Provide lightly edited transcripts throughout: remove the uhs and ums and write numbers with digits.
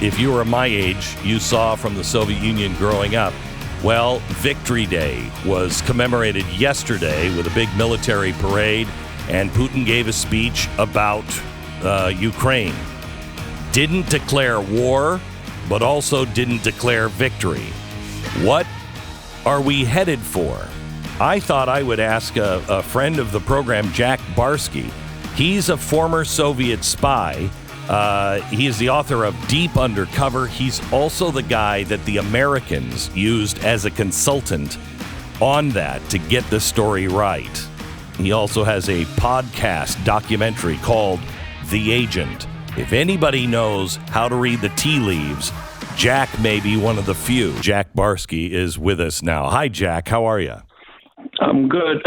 if you were my age, you saw from the Soviet Union growing up. Well, Victory Day was commemorated yesterday with a big military parade, and Putin gave a speech about Ukraine. Didn't declare war, but also didn't declare victory. What are we headed for? I thought I would ask a friend of the program, Jack Barsky. He's a former Soviet spy. He is the author of Deep Undercover. He's also the guy that the Americans used as a consultant on that to get the story right. He also has a podcast documentary called The Agent. If anybody knows how to read the tea leaves, Jack may be one of the few. Jack Barsky is with us now. Hi, Jack. How are you? I'm good.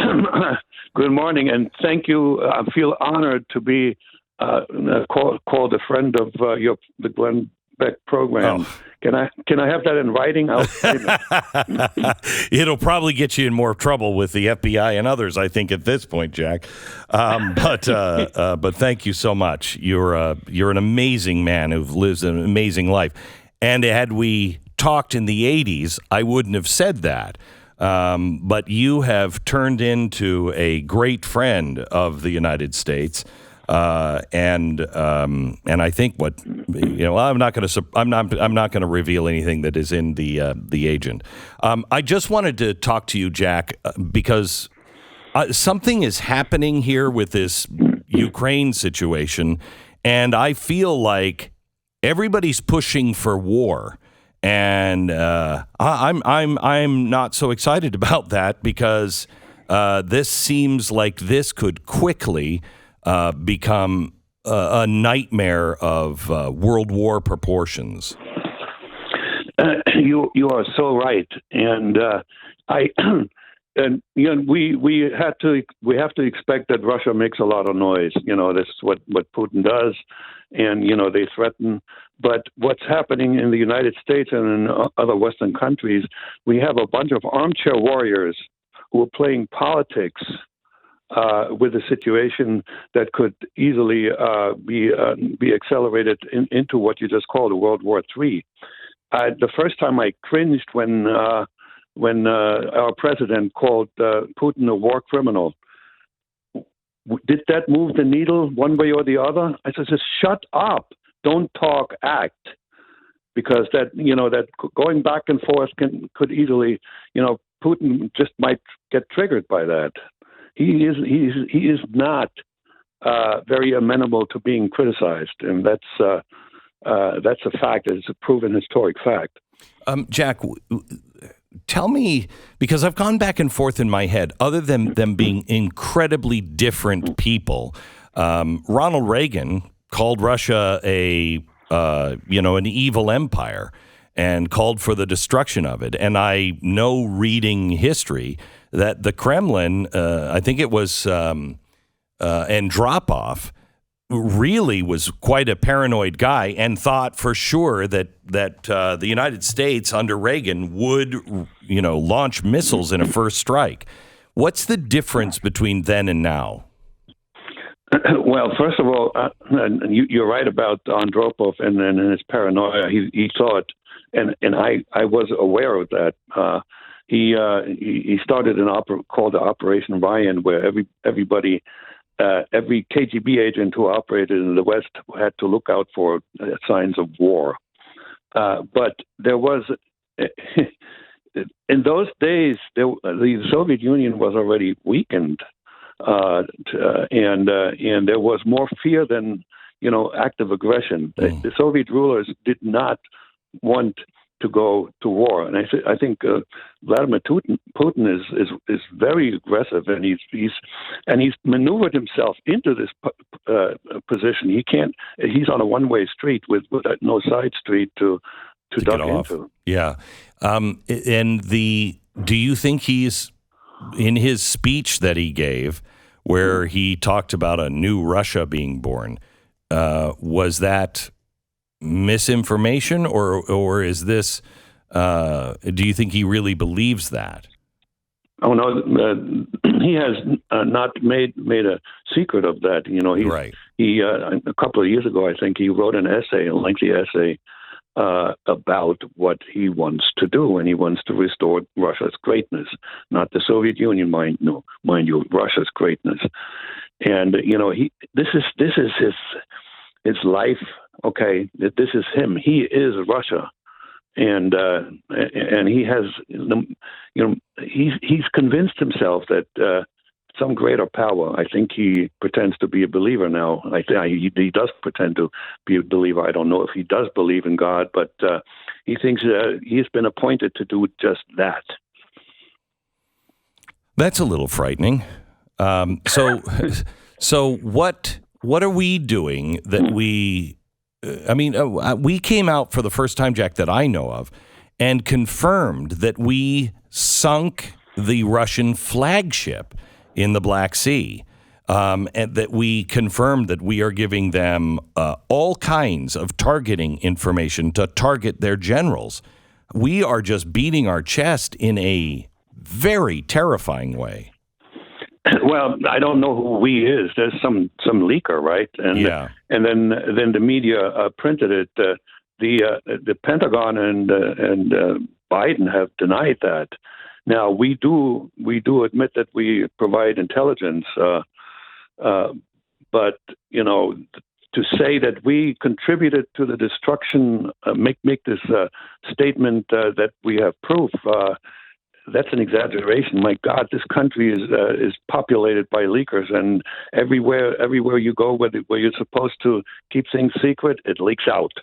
Good morning, and thank you. I feel honored to be called a friend of the Glenn Beck program. Oh. Can I have that in writing? It'll probably get you in more trouble with the FBI and others, I think, at this point, Jack. But thank you so much. You're an amazing man who lives an amazing life. And had we talked in the 80s, I wouldn't have said that. But you have turned into a great friend of the United States. And I think I'm not going to reveal anything that is in the agent. I just wanted to talk to you, Jack, because something is happening here with this Ukraine situation, and I feel like everybody's pushing for war, and I'm not so excited about that because this seems like this could quickly become a nightmare of World War proportions. You are so right, and we have to expect that Russia makes a lot of noise. This is what Putin does, and they threaten. But what's happening in the United States and in other Western countries, we have a bunch of armchair warriors who are playing politics with a situation that could easily be accelerated into what you just called a World War III. The first time I cringed when our president called Putin a war criminal. Did that move the needle one way or the other? I said, just shut up, don't talk, act, because that going back and forth could easily, Putin just might get triggered by that. He is not very amenable to being criticized, and that's a fact. It's a proven historic fact. Jack, tell me, because I've gone back and forth in my head. Other than them being incredibly different people, Ronald Reagan called Russia an evil empire and called for the destruction of it. And I know, reading history, that the Kremlin, I think it was Andropov, really was quite a paranoid guy and thought for sure that the United States under Reagan would, launch missiles in a first strike. What's the difference between then and now? Well, first of all, you're right about Andropov and his paranoia. He saw it, and I was aware of that. He started an opera called the Operation Ryan, where everybody, every KGB agent who operated in the West had to look out for signs of war. But there was, in those days, the Soviet Union was already weakened, and there was more fear than active aggression. The Soviet rulers did not want to go to war, and I think Vladimir Putin is very aggressive, and he's maneuvered himself into this position. He's on a one-way street with no side street to duck into. Yeah, do you think he's in his speech that he gave, where he talked about a new Russia being born? Was that misinformation, or is this? Do you think he really believes that? Oh no, he has not made a secret of that. Right. He a couple of years ago, I think he wrote a lengthy essay, about what he wants to do, and he wants to restore Russia's greatness, not the Soviet Union, mind you, Russia's greatness. And this is his life. Okay, this is him. He is Russia, and he has he's convinced himself that. Some greater power. I think he pretends to be a believer now. He does pretend to be a believer. I don't know if he does believe in God, but he thinks he's been appointed to do just that. That's a little frightening. So what are we doing that we? We came out for the first time, Jack, that I know of, and confirmed that we sunk the Russian flagship in the Black Sea, and that we confirmed that we are giving them all kinds of targeting information to target their generals. We are just beating our chest in a very terrifying way. Well, I don't know who we is. There's some leaker, right? And yeah. And then the media printed it. The Pentagon and Biden have denied that. Now we do admit that we provide intelligence, but to say that we contributed to the destruction, make this statement that we have proof. That's an exaggeration. My God, this country is populated by leakers, and everywhere you go, where you're supposed to keep things secret, it leaks out.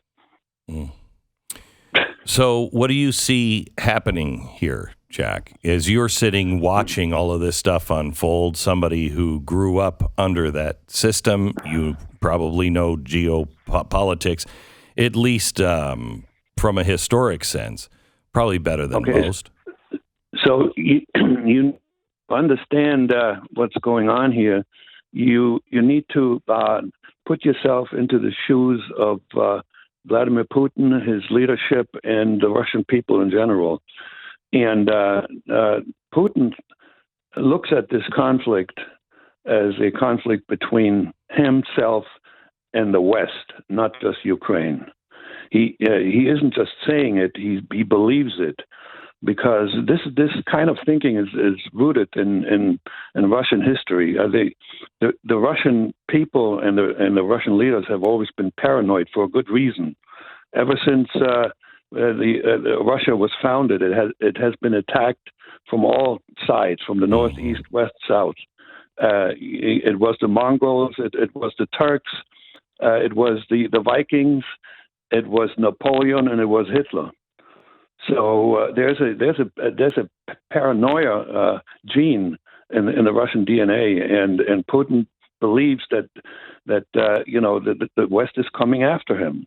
Mm. So, what do you see happening here, Jack? As you're sitting watching all of this stuff unfold, somebody who grew up under that system, you probably know geopolitics, at least from a historic sense, probably better than most. So you understand what's going on here. You need to put yourself into the shoes of Vladimir Putin, his leadership, and the Russian people in general. And Putin looks at this conflict as a conflict between himself and the West, not just Ukraine. He isn't just saying it; he believes it, because this kind of thinking is rooted in Russian history. The Russian people and the Russian leaders have always been paranoid for a good reason. Ever since Russia was founded, it has been attacked from all sides, from the north, east, west, south. It was the Mongols, it was the Turks, it was the Vikings, it was Napoleon, and it was Hitler. So there's a paranoia gene in the Russian DNA, and Putin believes that the West is coming after him.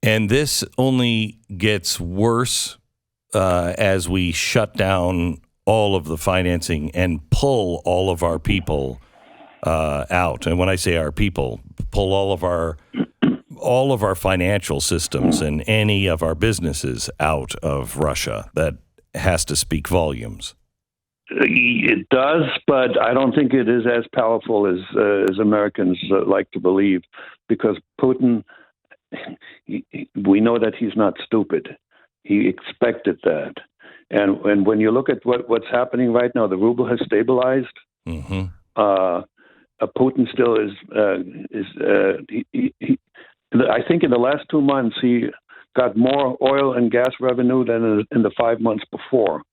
And this only gets worse as we shut down all of the financing and pull all of our people out. And when I say our people, pull all of our financial systems and any of our businesses out of Russia. That has to speak volumes. It does, but I don't think it is as powerful as Americans like to believe, because Putin, we know that he's not stupid. He expected that. And when you look at what's happening right now, the ruble has stabilized. Mm-hmm. Putin still is I think in the last 2 months, he got more oil and gas revenue than in the 5 months before.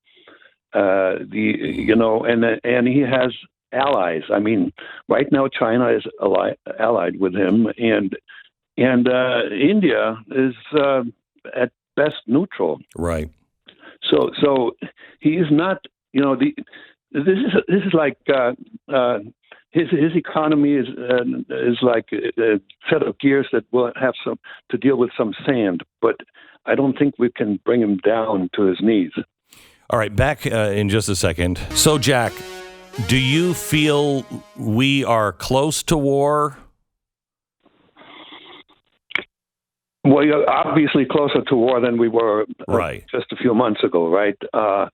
And he has allies. I mean, right now China is allied with him, and India is at best neutral. Right. So he is not. This is like. His economy is like a set of gears that will have to deal with some sand, but I don't think we can bring him down to his knees. All right, back in just a second. So, Jack, do you feel we are close to war? Well, you're obviously closer to war than we were right. Just a few months ago, right? Are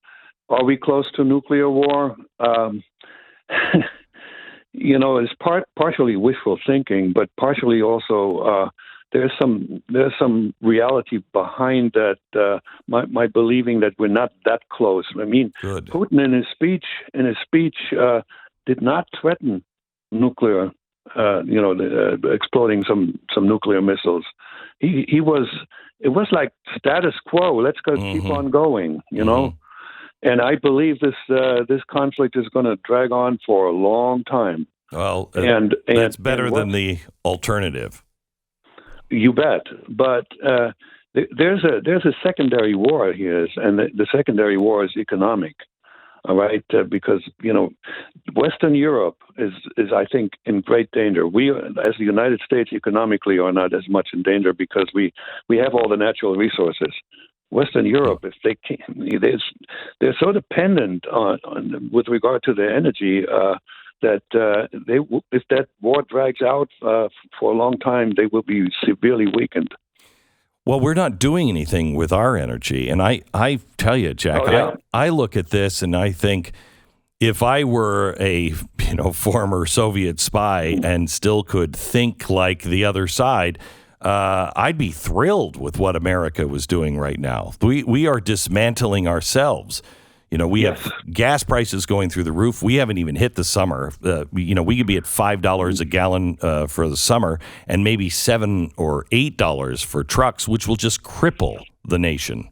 we close to nuclear war? It's partially wishful thinking, but partially also there's some reality behind that. My believing that we're not that close. I mean, Good. Putin in his speech did not threaten nuclear. Exploding some nuclear missiles. He was. It was like status quo. Let's go keep on going. And I believe this conflict is going to drag on for a long time. Well, that's better than the alternative. You bet. But there's a secondary war here, and the secondary war is economic. All right, because Western Europe is I think in great danger. We, as the United States, economically are not as much in danger because we have all the natural resources. Western Europe, if they can, they're so dependent on with regard to their energy that if that war drags out for a long time, they will be severely weakened. Well, we're not doing anything with our energy. And I tell you, Jack, I look at this and I think if I were a former Soviet spy and still could think like the other side, I'd be thrilled with what America was doing right now. We are dismantling ourselves. We have gas prices going through the roof. We haven't even hit the summer. We could be at $5 a gallon for the summer and maybe $7 or $8 for trucks, which will just cripple the nation.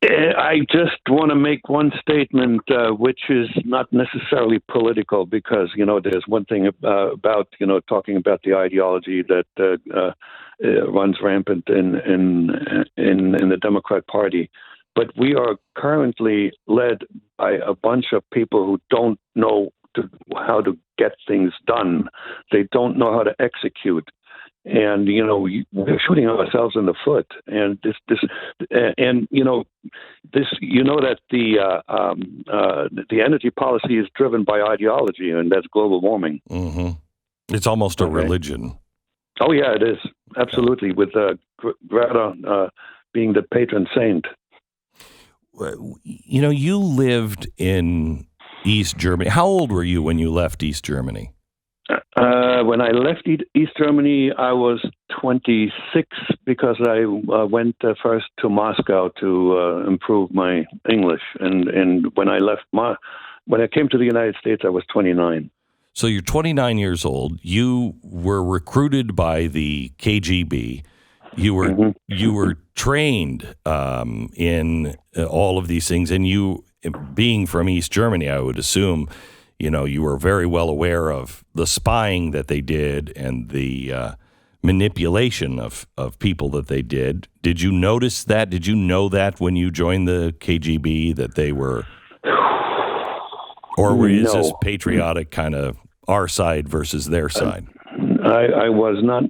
I just want to make one statement, which is not necessarily political, because, there's one thing about, talking about the ideology that runs rampant in the Democrat Party. But we are currently led by a bunch of people who don't know how to get things done. They don't know how to execute. And, we're shooting ourselves in the foot. And that the energy policy is driven by ideology, and that's global warming. Mm-hmm. It's almost a religion. Oh, yeah, it is. Absolutely. With Greta being the patron saint. You lived in East Germany. How old were you when you left East Germany? When I left East Germany, I was 26 because I went first to Moscow to improve my English. And when I came to the United States, I was 29. So you're 29 years old. You were recruited by the KGB. You were trained in all of these things, and you, being from East Germany, I would assume, you were very well aware of the spying that they did and the manipulation of people that they did. Did you notice that? Did you know that when you joined the KGB that they were, or is this patriotic kind of our side versus their side? I was not.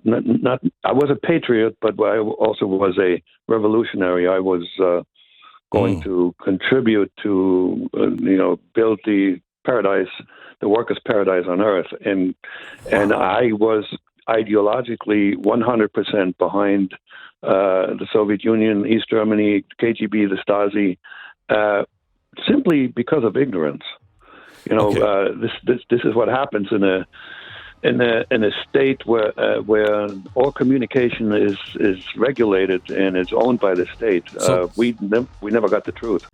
I was a patriot, but I also was a revolutionary. I was going to contribute to, build the paradise, the workers' paradise on earth, and I was ideologically 100% behind the Soviet Union, East Germany, KGB, the Stasi, simply because of ignorance. This is what happens in a state where all communication is regulated and it's owned by the state. We never got the truth.